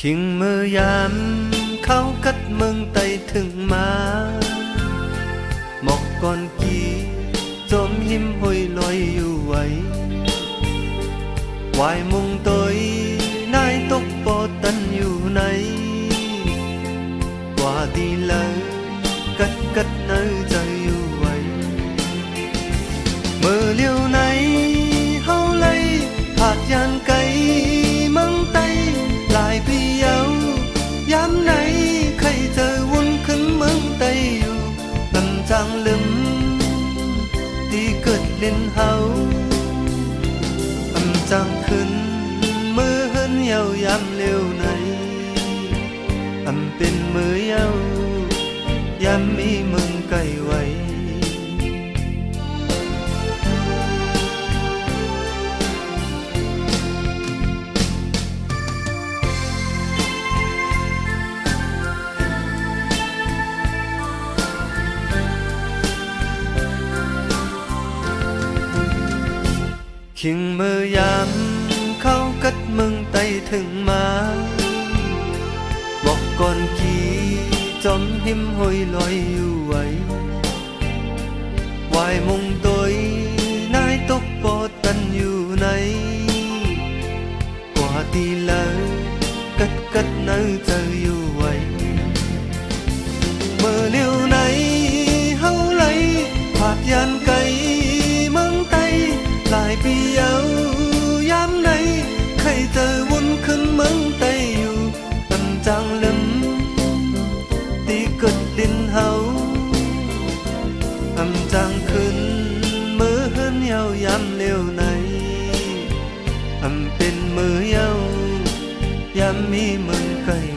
คิงมือยามเขากัดมึงไตถึงมาหมอกก่อนกี่จมหิมห้อยลอยอยู่ไว้วายมุงตอยนายตกปอตันอยู่ไหนกว่าดีเลยกัดเนยใจอยู่ไว้เมื่อเลี้ยวไหนเฮาเลยผาดยานไกลมังไตลายพี่เยาย้ำไหนใครเจอวุ่นขึ้นเมืองไตอยู่ลำจางลืมที่เกิดเล่นเฮาลำจางขึ้นมือเฮินเยาย้ำเลี้ยวไหนเป็นมือเยาย้ำมีมึงไกลไว้คิงมือยามเขากัดมึงไตถึงมาบอกก่อนกี่จมหิมห้อยลอยอยู่ไว้วายมุงตอยนายตกปอตันอยู่ไหนกว่าดีเลยกัดเนยเจออยู่ไว้เมื่อเลี้ยวไหนเฮาไหลผาดยานไกลเมืองไตลายปีเยาย้ำไหนใครเจอวุ่นขึ้นเมืองไตอยู่ลำจางลืมตีกดดินเฮาลำจางขึ้นมือเฮินเยาย้ำเลี้ยวไหนเป็นมือเยาย้ำมีมึงไกล